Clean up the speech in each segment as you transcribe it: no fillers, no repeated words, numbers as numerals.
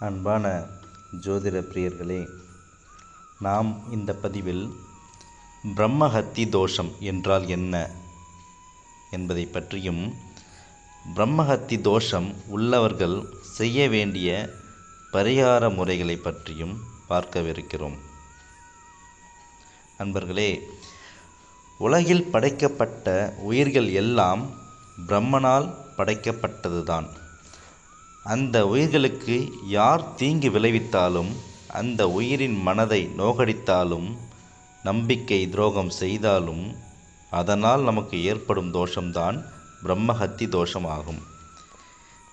அன்பான ஜோதிட பிரியர்களே, நாம் இந்த பதிவில் பிரம்மஹத்தி தோஷம் என்றால் என்ன என்பதை பற்றியும், பிரம்மஹத்தி தோஷம் உள்ளவர்கள் செய்ய வேண்டிய பரிகார முறைகளை பற்றியும் பார்க்கவிருக்கிறோம். அன்பர்களே, உலகில் படைக்கப்பட்ட உயிர்கள் எல்லாம் பிரம்மனால் படைக்கப்பட்டதுதான். அந்த உயிர்களுக்கு யார் தீங்கு விளைவித்தாலும், அந்த உயிரின் மனதை நோகடித்தாலும், நம்பிக்கை துரோகம் செய்தாலும் அதனால் நமக்கு ஏற்படும் தோஷம்தான் பிரம்மஹத்தி தோஷம் ஆகும்.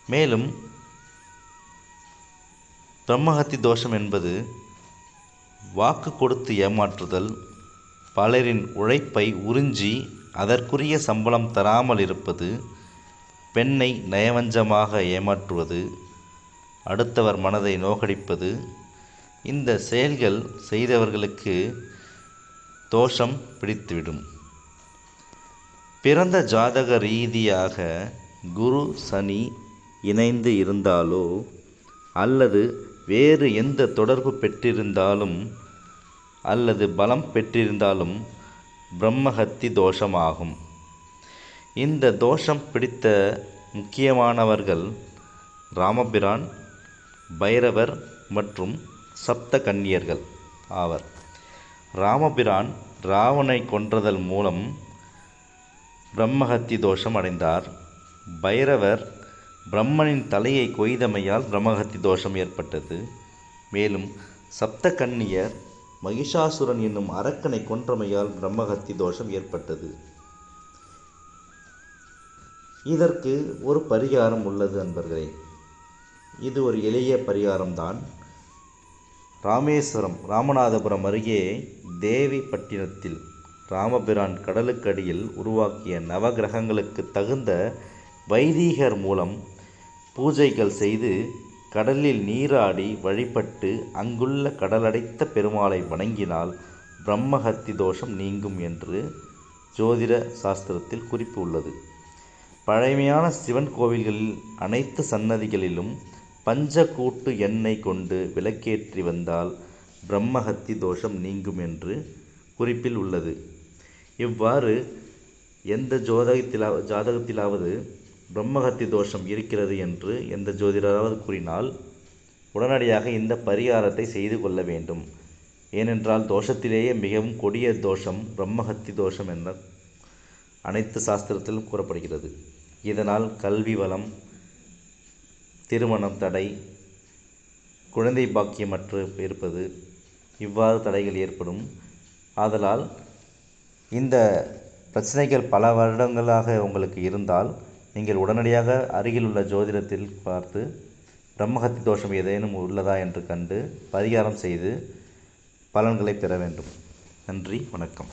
மேலும் பிரம்மஹத்தி தோஷம் என்பது வாக்கு கொடுத்து ஏமாற்றுதல், பலரின் உழைப்பை உறிஞ்சி அதற்குரிய சம்பளம் தராமல் இருப்பது, பெண்ணை நயவஞ்சமாக ஏமாற்றுவது, அடுத்தவர் மனதை நோகடிப்பது, இந்த செயல்கள் செய்தவர்களுக்கு தோஷம் பிடித்துவிடும். பிறந்த ஜாதக ரீதியாக குரு சனி இணைந்து இருந்தாலோ அல்லது வேறு எந்த தொடர்பு பெற்றிருந்தாலும் அல்லது பலம் பெற்றிருந்தாலும் பிரம்மஹத்தி தோஷமாகும். இந்த தோஷம் பிடித்த முக்கியமானவர்கள் ராமபிரான், பைரவர் மற்றும் சப்த கன்னியர்கள் ஆவர். ராமபிரான் ராவணனை கொன்றதன் மூலம் பிரம்மஹத்தி தோஷம் அடைந்தார். பைரவர் பிரம்மனின் தலையை கொய்தமையால் பிரம்மஹத்தி தோஷம் ஏற்பட்டது. மேலும் சப்த கன்னியர் மகிஷாசுரன் என்னும் அரக்கனை கொன்றமையால் பிரம்மஹத்தி தோஷம் ஏற்பட்டது. இதற்கு ஒரு பரிகாரம் உள்ளது அன்பர்களே. இது ஒரு எளிய பரிகாரம்தான். ராமநாதபுரம் அருகே தேவிப்பட்டினத்தில் ராமபிரான் கடலுக்கடியில் உருவாக்கிய நவகிரகங்களுக்கு தகுந்த வைதீகர் மூலம் பூஜைகள் செய்து கடலில் நீராடி வழிபட்டு அங்குள்ள கடலடைத்த பெருமாளை வணங்கினால் பிரம்மஹத்தி தோஷம் நீங்கும் என்று ஜோதிட சாஸ்திரத்தில் குறிப்பு உள்ளது. பழமையான சிவன் கோவில்களில் அனைத்து சன்னதிகளிலும் பஞ்சக்கூட்டு எண்ணெய் கொண்டு விளக்கேற்றி வந்தால் பிரம்மஹத்தி தோஷம் நீங்கும் என்று குறிப்பில் உள்ளது. இவ்வாறு எந்த ஜாதகத்திலாவது பிரம்மஹத்தி தோஷம் இருக்கிறது என்று எந்த ஜோதிடராவது கூறினால் உடனடியாக இந்த பரிகாரத்தை செய்து கொள்ள வேண்டும். ஏனென்றால் தோஷத்திலேயே மிகவும் கொடிய தோஷம் பிரம்மஹத்தி தோஷம் என அனைத்து சாஸ்திரத்திலும் கூறப்படுகிறது. இதனால் கல்வி வளம், திருமணம் தடை, குழந்தை பாக்கியமற்று இருப்பது, இவ்வாறு தடைகள் ஏற்படும். ஆதலால் இந்த பிரச்சனைகள் பல வருடங்களாக உங்களுக்கு இருந்தால் நீங்கள் உடனடியாக அருகில் உள்ள ஜோதிடத்தில் பார்த்து பிரம்மஹத்தி தோஷம் ஏதேனும் உள்ளதா என்று கண்டு பரிகாரம் செய்து பலன்களை பெற வேண்டும். நன்றி, வணக்கம்.